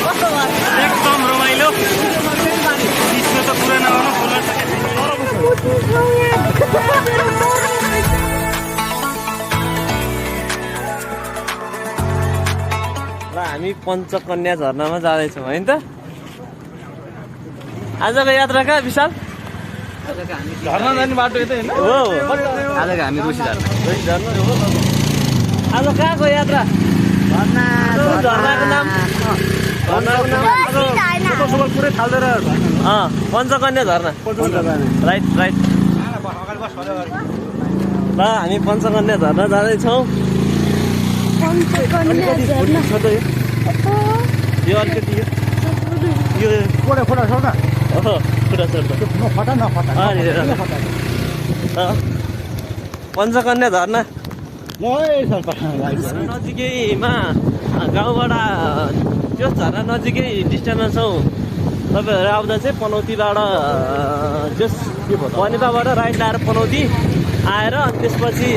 एकदम रमाइलो बिचमा त कुरा नगर्नु बोल्न ल हामी पञ्चकन्या झरनामा जाँदैछौँ होइन त आजको यात्रा कहाँ विशाल झर्ना जाने बाटो यतै होइन हो आजको हामी रोसी झर्ना हो आज कहाँको यात्रा झरनाको नाम पुरै थाल्दै पञ्चकन्या झरना राइट राइट ल हामी पञ्चकन्या झरना जाँदैछौँ यो अलिकति यो फोटा फोटा छ त कुरा नफटा नफटा पञ्चकन्या झरना नजिकैमा गाउँबाट त्यो झरना नजिकै डिस्टेन्समा छौँ तपाईँहरू आउँदा चाहिँ पनौतीबाट जस बनेपाबाट राइट लाएर पनौती आएर त्यसपछि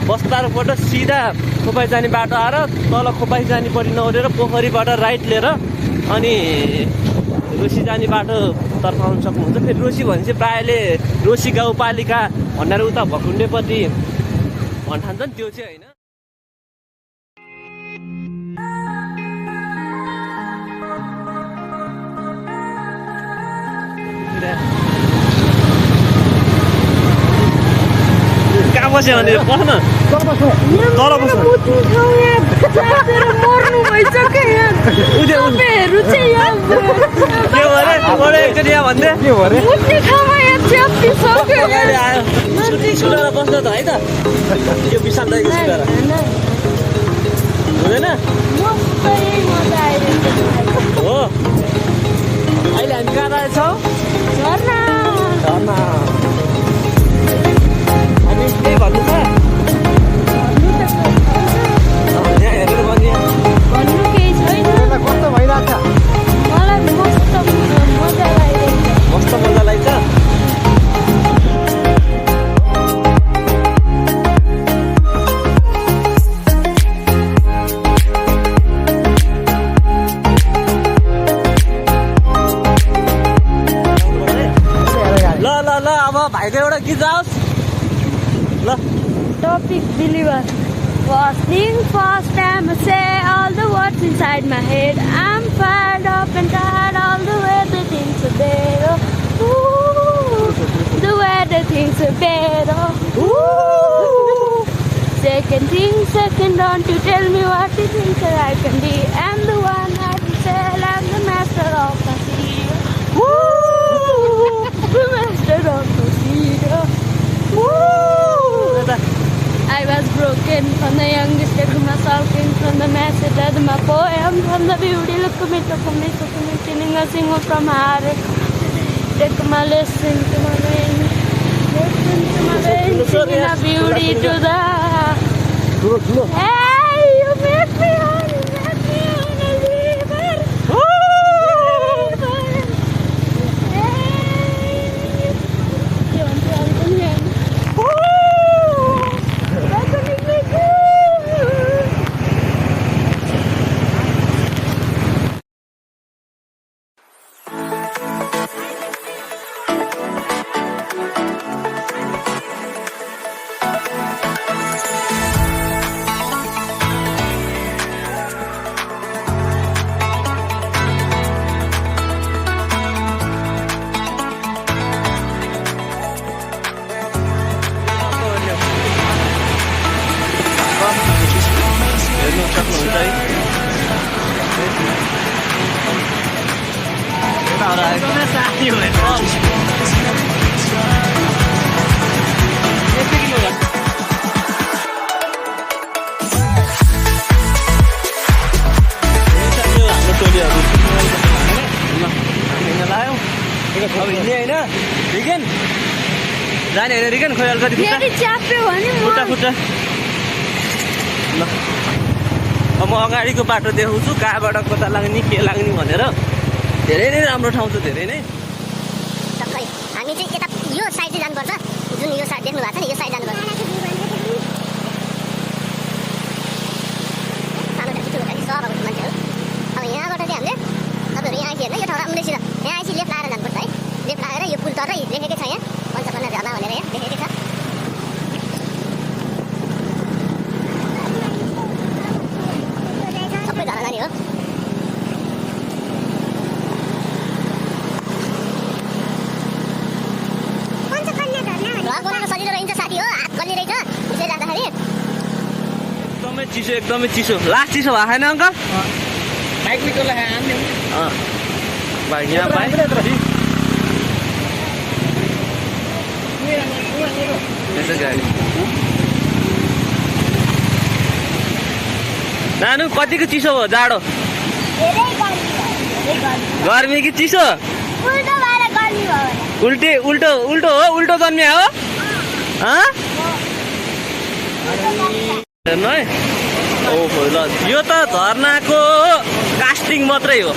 बस्तारबाट सिधा खोपाई जाने बाटो आएर तल खोपाई जानेपट्टि नौरेर पोखरीबाट राइट लिएर अनि रोसी जाने बाटो तर्फ आउनु सक्नुहुन्छ। फेरि रोसी भने चाहिँ प्रायःले रोसी गाउँपालिका भनेर उता भकुण्डेपट्टि भन्ठान्छन् त्यो चाहिँ होइन। कहाँ बस्यो भने बस न तल बस एकचोटि यहाँ भन्दै सुनेर बस्न त है त यो विशाल दाइको सुनेर हुँदैन हो। अहिले हामी कहाँ रहेछौँ झरना अनि के भन्नु छ यहाँ हेरेर भन्ने भन्नु केही छैन कस्तो भइरहेछ मलाई मस्त मजा लागिरहेछ मस्त मजा लाग्छ। ल ल ल अब भाइको एउटा गीत जाओस् ल। Topic believer. First thing first, I'ma say all the words inside my head. I'm fired up and tired all the way the things are better. Ooh, the way the things are better. Ooh. Second thing, second, don't you tell me what you think that I can be. I'm the one I can sell, I'm the master of my cedar. Ooh, the master of my cedar. Ooh. I was broken from the youngest to my sulking, from the message to my poem, from the beauty, look at me, singing a single from my heart. Take my listen to my vein, listen to my vein, singing a beauty to the... Hey, you make me on a river. जाने होइन Reagan खोइ अलिकति खुट्टा खुट्टा ल अब म अगाडिको बाटो देखाउँछु कहाँबाट कता लाग्ने के लाग्ने भनेर। धेरै नै राम्रो ठाउँ छ धेरै नै। हामी चाहिँ यता यो साइड चाहिँ जानुपर्छ जुन यो साइड देख्नु भएको छ नि यो साइड जानुपर्छ। सानो ठुलो मान्छेहरू अब यहाँबाट चाहिँ हामीले चिसो एकदमै चिसो लास्ट चिसो भएको छैन अङ्कल बाइक निकोला आन्ने बाइक यहाँ बाइक गाडी नानु कतिको चिसो हो जाडो गर्मी कि चिसो उल्टे उल्टो उल्टो हो उल्टो जन्मिया हो हेर्नु है ओहो ल यो त झर्नाको कास्टिङ मात्रै हो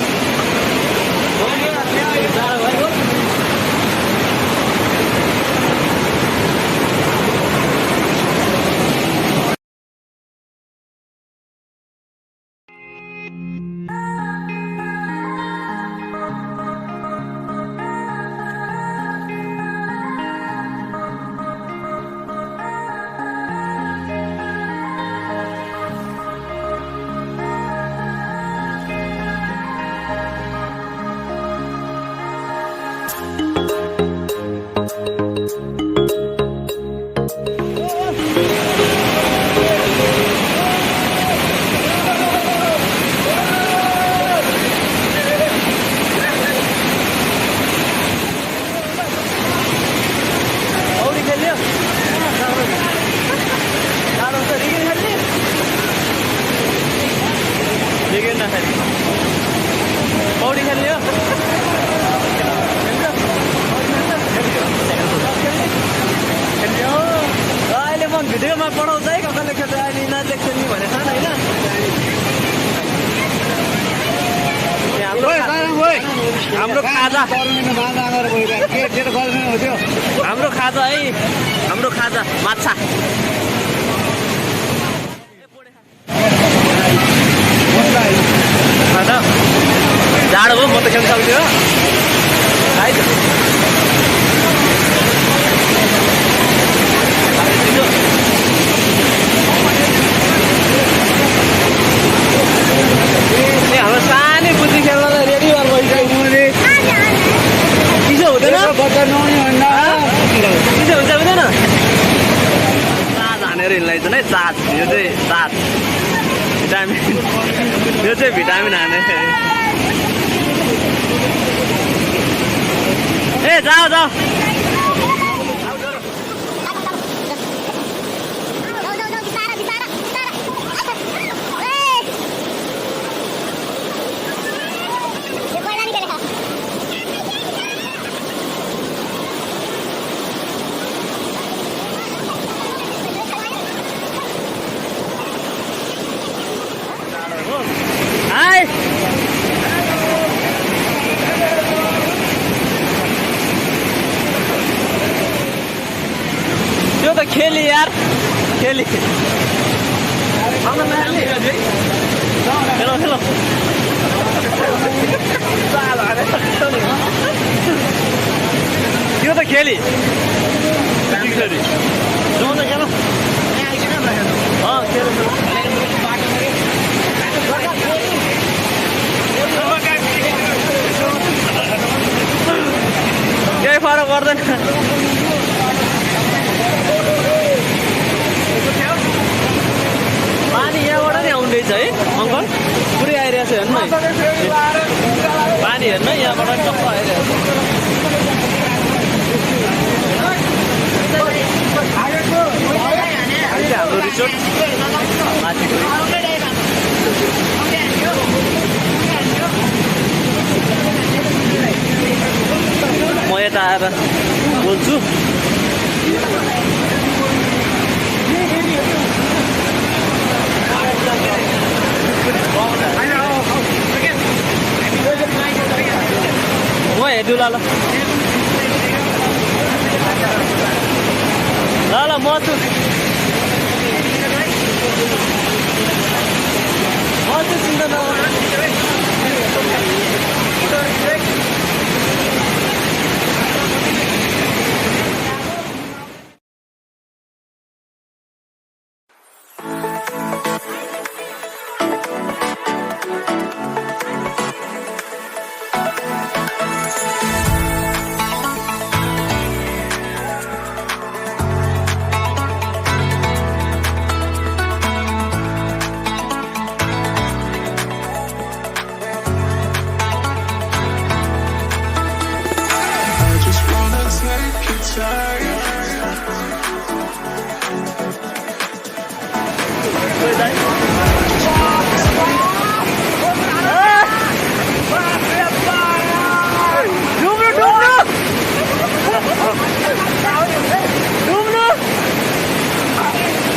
पौडी खेल्ने हो अहिले म भिडियोमा पढाउँछ है कसैले खेल्छ अहिले यिनीहरूले खेल्ने भनेको छैन होइन हाम्रो खाजा हाम्रो खाजा है हाम्रो खाजा माछा जाडो भयो म त खेल्न सक्दिनँ हाम्रो सानै बुद्धि खेल्नलाई रेडी भएर गइसक्यो चिसो हुँदैन चिसो हुन्छ हुँदैन चार्ज हानेर हिँड्दैछ है चार्ज यो चाहिँ चार्ज भिटामिन यो चाहिँ भिटामिन हाने ए जाऊ जाऊ त्यो त खेली यार खेली खेलो खेलो त्यो त खेली खेलो केही फरक पर्दैन पानी यहाँबाट नै आउँदैछ है अङ्कल पुरै आइरहेको छ हेर्नु पानी हेर्नु यहाँबाट टक्क आइरहेको छ हाम्रो रिसोर्ट माथिको म यता आएर बोल्छु म हेर्छु ल म छु चिन्ता नगर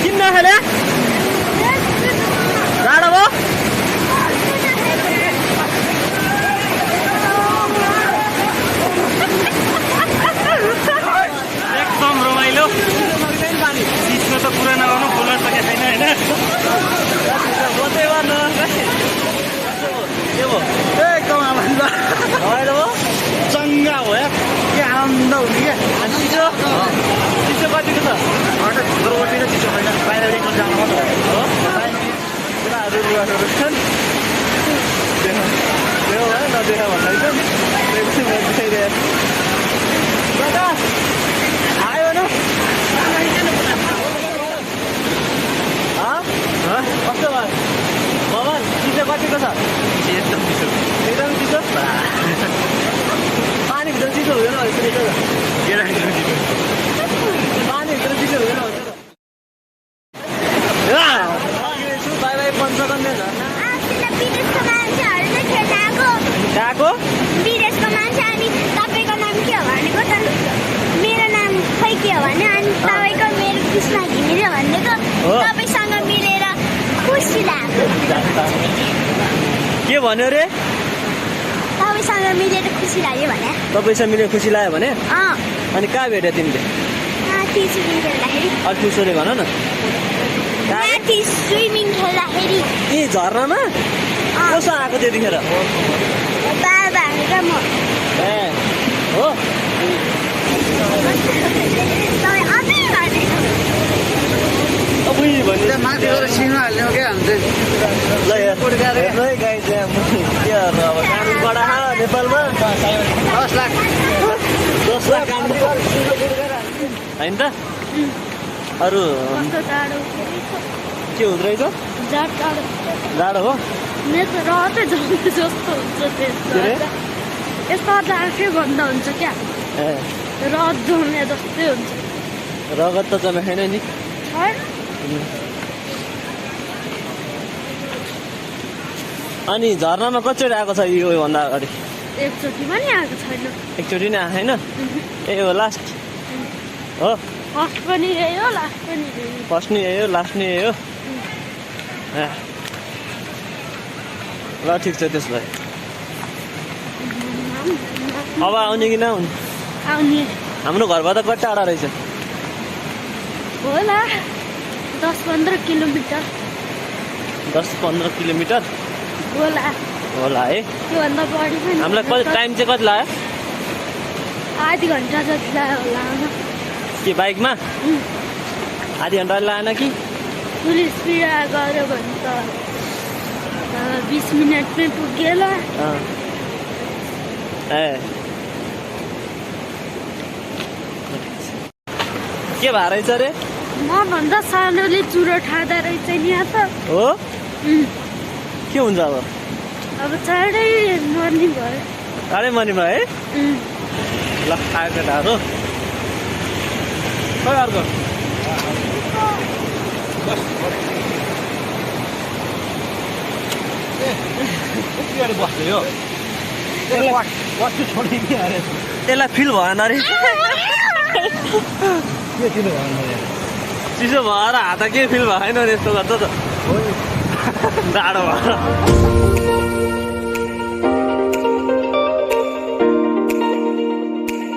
किन नखेले जाडो भयो एकदम रमाइलो बिचमा त कुरा नगर्नु बोल्न सके छैन होइन एकदम आनन्द रमाइलो भयो चङ्गा हो यार के आनन्द हुने क्या अनि चिसो चिसो कतिको छ भित्रपट्टि र चिसो होइन बाहिर रेकल जानु मात्रै हो कुराहरू लुगाहरू छन् देऊ है नदेख भन्दै छन् देखाइरहेको दादा आयो न कस्तो भयो भवन चिसो कतिको छ एकदम चिसो एकदम चिसो पानीभित्र चिसो हुँदैन पानीभित्र चिसो हुँदैन बाई बाई पञ्चकन्या झरना विदेशको मान्छेहरूले खेलाएको गएको विदेशको मान्छे अनि तपाईँको नाम के हो भनेको त मेरो नाम खै के हो भने अनि तपाईँको मेरो कृष्ण घिमिरे भनेको तपाईँसँग मिलेर खुसी लाग्यो के भन्यो रे तपाईँसँग मिलेर खुसी लाग्यो भने तपाईँसँग मिलेर खुसी लाग्यो भने अँ अनि कहाँ भेट्यो तिमीले स्विमिङ खेल्दाखेरि अल्फिसोले भन न माथि स्विमिङ खेल्दाखेरि ए झरनामा कसो आएको त्यतिखेर बाबा र म ए हो तपाईँ अझै गर्दैछ अबुई भन्नु त्यहाँ माथि गएर सिंह हाल्ने हो क्या हामी ल यहाँ है गाई चाहिँ के गर्नु अब कानुन कडा नेपालमा 10 लाख 10 लाख कानुन होइन त अरू कस्तो जाडो के हुँदो रहेछ जाडो हो रतै जम्ने जस्तो हुन्छ के रे? यस्तो जाडै भन्दा हुन्छ क्या ए रद जम्ने जस्तै हुन्छ रगत त जमा छैन नि छैन अनि झरनामा कतिचोटि आएको छ यो भन्दा अगाडि एकचोटि पनि आएको छैन एकचोटि नै आएको छैन ए हो लास्ट हो फर्स्ट पनि यही हो लास्ट पनि यही हो। फर्स्ट नि यही हो लास्ट नि यही हो ल ठिक छ त्यसो भए अब आउने कि नआउने आउने हाम्रो घरबाट कति टाढा रहेछ होला 10-15 किलोमिटर 10-15 किलोमिटर होला होला है त्योभन्दा बढी पनि हामीलाई कति टाइम चाहिँ कति लाग्यो आधी घन्टा जति लाग्यो होला के बाइकमा आधी घन्टा लागेन कि फुल स्पिड गऱ्यो भने त 20 मिनटमै पुगेला ए के भएर रहेछ रे मभन्दा सानोले चुरो ठाँदा रहेछ नि यहाँ त हो के हुन्छ अब चाँडै मर्ने भयो टाढै मर्ने भयो है ल आएको ढाडो खै अर्को बस्दै हो त्यसलाई फिल भएन अरे चिसो भएर हात के फिल भएन यस्तो गर्छ त ढाडो भएर